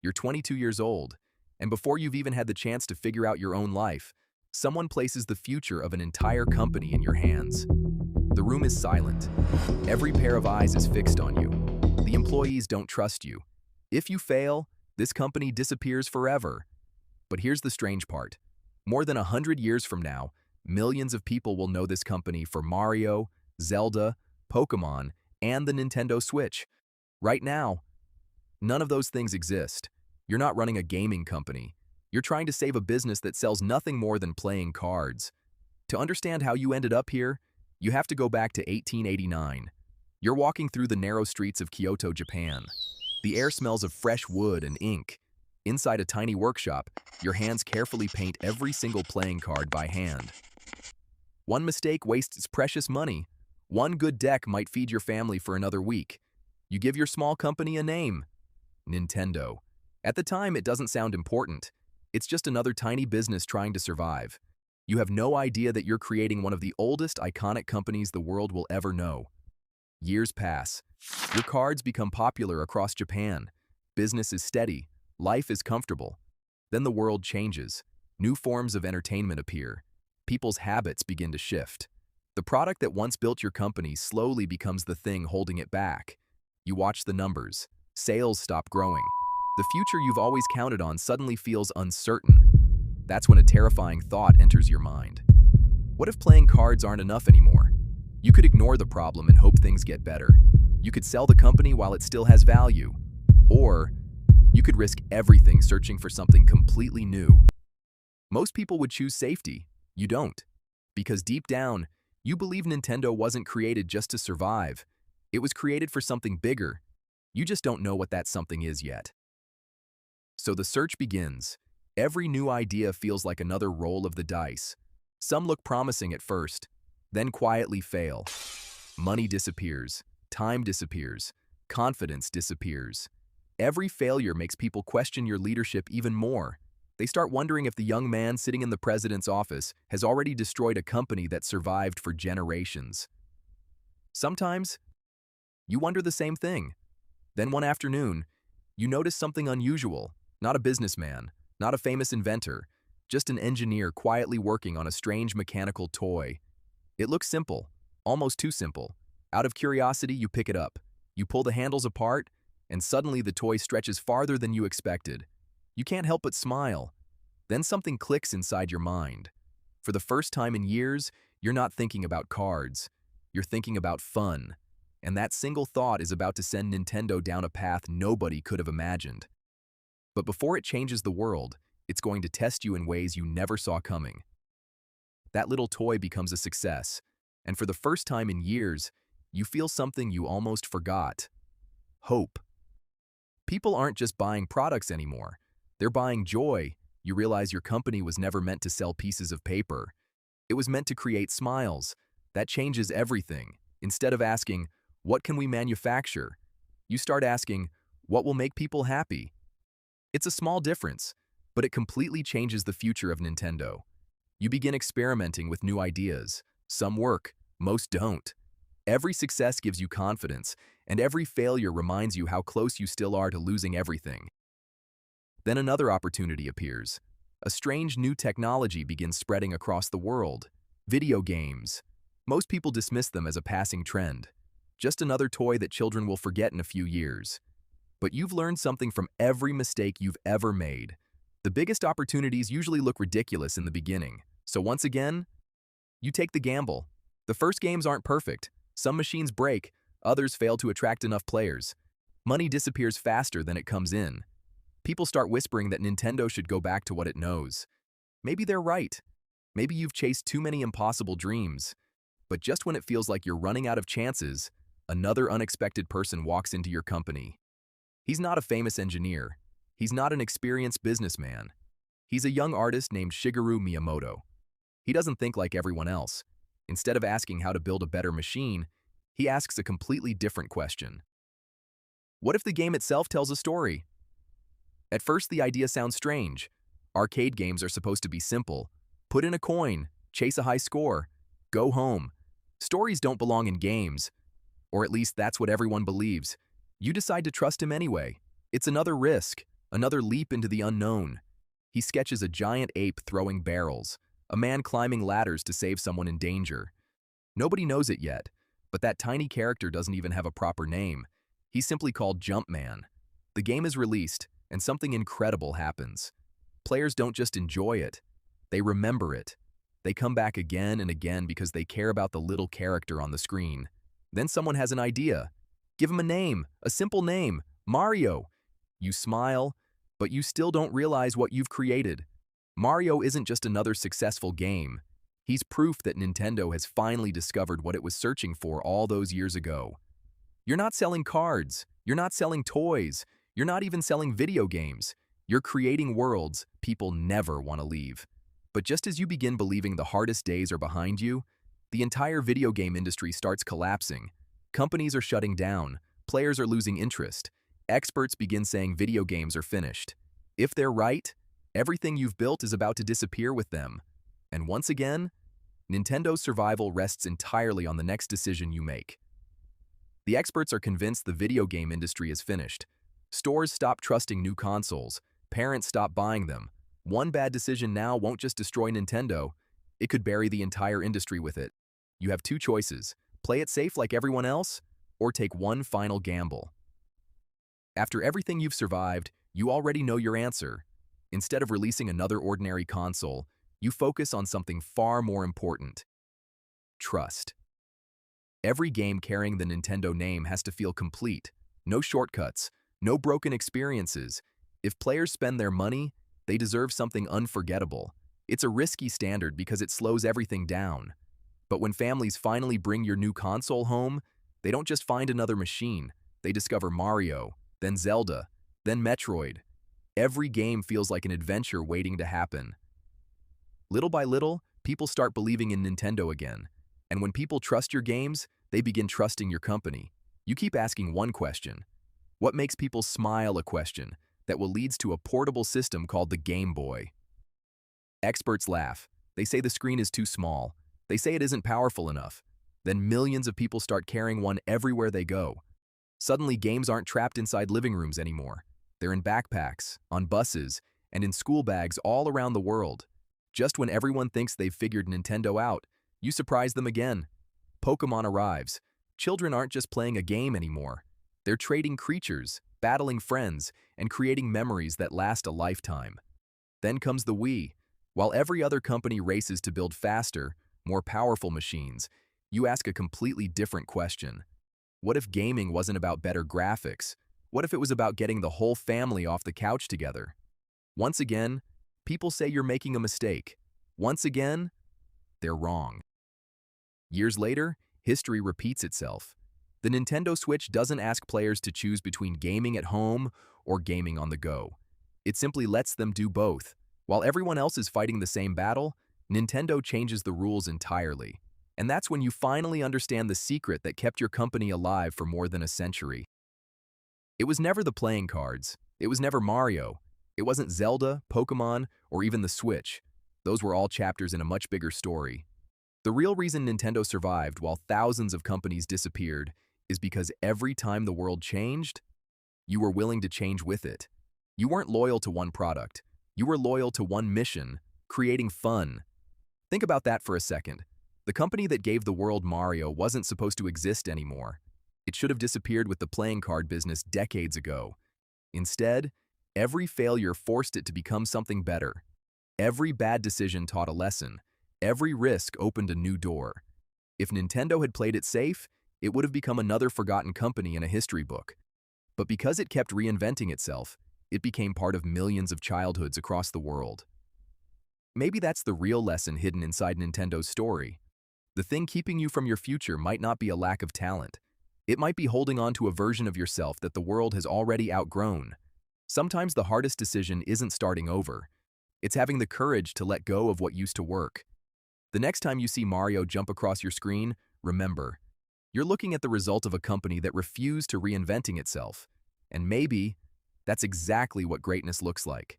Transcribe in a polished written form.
You're 22 years old, and before you've even had the chance to figure out your own life, someone places the future of an entire company in your hands. The room is silent. Every pair of eyes is fixed on you. The employees don't trust you. If you fail, this company disappears forever. But here's the strange part. More than 100 years from now, millions of people will know this company for Mario, Zelda, Pokémon, and the Nintendo Switch. Right now, none of those things exist. You're not running a gaming company. You're trying to save a business that sells nothing more than playing cards. To understand how you ended up here, you have to go back to 1889. You're walking through the narrow streets of Kyoto, Japan. The air smells of fresh wood and ink. Inside a tiny workshop, your hands carefully paint every single playing card by hand. One mistake wastes precious money. One good deck might feed your family for another week. You give your small company a name: Nintendo. At the time, it doesn't sound important. It's just another tiny business trying to survive. You have no idea that you're creating one of the oldest iconic companies the world will ever know. Years pass. Your cards become popular across Japan. Business is steady. Life is comfortable. Then the world changes. New forms of entertainment appear. People's habits begin to shift. The product that once built your company slowly becomes the thing holding it back. You watch the numbers. Sales stop growing. The future you've always counted on suddenly feels uncertain. That's when a terrifying thought enters your mind. What if playing cards aren't enough anymore? You could ignore the problem and hope things get better. You could sell the company while it still has value. Or you could risk everything searching for something completely new. Most people would choose safety. You don't. Because deep down, you believe Nintendo wasn't created just to survive. It was created for something bigger. You just don't know what that something is yet. So the search begins. Every new idea feels like another roll of the dice. Some look promising at first, then quietly fail. Money disappears, time disappears, confidence disappears. Every failure makes people question your leadership even more. They start wondering if the young man sitting in the president's office has already destroyed a company that survived for generations. Sometimes, you wonder the same thing. Then one afternoon, you notice something unusual. Not a businessman, not a famous inventor, just an engineer quietly working on a strange mechanical toy. It looks simple, almost too simple. Out of curiosity, you pick it up. You pull the handles apart, and suddenly the toy stretches farther than you expected. You can't help but smile. Then something clicks inside your mind. For the first time in years, you're not thinking about cards. You're thinking about fun. And that single thought is about to send Nintendo down a path nobody could have imagined. But before it changes the world, it's going to test you in ways you never saw coming. That little toy becomes a success, and for the first time in years, you feel something you almost forgot: hope. People aren't just buying products anymore. They're buying joy. You realize your company was never meant to sell pieces of paper. It was meant to create smiles. That changes everything. Instead of asking, "What can we manufacture?" you start asking, "What will make people happy?" It's a small difference, but it completely changes the future of Nintendo. You begin experimenting with new ideas. Some work, most don't. Every success gives you confidence, and every failure reminds you how close you still are to losing everything. Then another opportunity appears. A strange new technology begins spreading across the world. Video games. Most people dismiss them as a passing trend. Just another toy that children will forget in a few years. But you've learned something from every mistake you've ever made. The biggest opportunities usually look ridiculous in the beginning. So once again, you take the gamble. The first games aren't perfect. Some machines break, others fail to attract enough players. Money disappears faster than it comes in. People start whispering that Nintendo should go back to what it knows. Maybe they're right. Maybe you've chased too many impossible dreams. But just when it feels like you're running out of chances, another unexpected person walks into your company. He's not a famous engineer. He's not an experienced businessman. He's a young artist named Shigeru Miyamoto. He doesn't think like everyone else. Instead of asking how to build a better machine, he asks a completely different question. What if the game itself tells a story? At first, the idea sounds strange. Arcade games are supposed to be simple. Put in a coin, chase a high score, go home. Stories don't belong in games. Or at least that's what everyone believes. You decide to trust him anyway. It's another risk. Another leap into the unknown. He sketches a giant ape throwing barrels, a man climbing ladders to save someone in danger. Nobody knows it yet, but that tiny character doesn't even have a proper name. He's simply called Jumpman. The game is released, and something incredible happens. Players don't just enjoy it, they remember it. They come back again and again because they care about the little character on the screen. Then someone has an idea. Give him a name, a simple name, Mario. You smile, but you still don't realize what you've created. Mario isn't just another successful game. He's proof that Nintendo has finally discovered what it was searching for all those years ago. You're not selling cards, you're not selling toys, you're not even selling video games. You're creating worlds people never want to leave. But just as you begin believing the hardest days are behind you, the entire video game industry starts collapsing. Companies are shutting down, players are losing interest, experts begin saying video games are finished. If they're right, everything you've built is about to disappear with them. And once again, Nintendo's survival rests entirely on the next decision you make. The experts are convinced the video game industry is finished. Stores stop trusting new consoles, parents stop buying them. One bad decision now won't just destroy Nintendo, it could bury the entire industry with it. You have two choices: play it safe like everyone else, or take one final gamble. After everything you've survived, you already know your answer. Instead of releasing another ordinary console, you focus on something far more important: trust. Every game carrying the Nintendo name has to feel complete. No shortcuts, no broken experiences. If players spend their money, they deserve something unforgettable. It's a risky standard because it slows everything down. But when families finally bring your new console home, they don't just find another machine. They discover Mario, then Zelda, then Metroid. Every game feels like an adventure waiting to happen. Little by little, people start believing in Nintendo again. And when people trust your games, they begin trusting your company. You keep asking one question. What makes people smile? A question that will lead to a portable system called the Game Boy. Experts laugh. They say the screen is too small. They say it isn't powerful enough. Then millions of people start carrying one everywhere they go. Suddenly, games aren't trapped inside living rooms anymore. They're in backpacks, on buses, and in school bags all around the world. Just when everyone thinks they've figured Nintendo out, you surprise them again. Pokémon arrives. Children aren't just playing a game anymore. They're trading creatures, battling friends, and creating memories that last a lifetime. Then comes the Wii. While every other company races to build faster, more powerful machines, you ask a completely different question. What if gaming wasn't about better graphics? What if it was about getting the whole family off the couch together? Once again, people say you're making a mistake. Once again, they're wrong. Years later, history repeats itself. The Nintendo Switch doesn't ask players to choose between gaming at home or gaming on the go. It simply lets them do both. While everyone else is fighting the same battle, Nintendo changes the rules entirely. And that's when you finally understand the secret that kept your company alive for more than a century. It was never the playing cards. It was never Mario. It wasn't Zelda, Pokémon, or even the Switch. Those were all chapters in a much bigger story. The real reason Nintendo survived while thousands of companies disappeared is because every time the world changed, you were willing to change with it. You weren't loyal to one product. You were loyal to one mission: creating fun. Think about that for a second. The company that gave the world Mario wasn't supposed to exist anymore. It should have disappeared with the playing card business decades ago. Instead, every failure forced it to become something better. Every bad decision taught a lesson. Every risk opened a new door. If Nintendo had played it safe, it would have become another forgotten company in a history book. But because it kept reinventing itself, it became part of millions of childhoods across the world. Maybe that's the real lesson hidden inside Nintendo's story. The thing keeping you from your future might not be a lack of talent. It might be holding on to a version of yourself that the world has already outgrown. Sometimes the hardest decision isn't starting over. It's having the courage to let go of what used to work. The next time you see Mario jump across your screen, remember, you're looking at the result of a company that refused to reinventing itself. And maybe that's exactly what greatness looks like.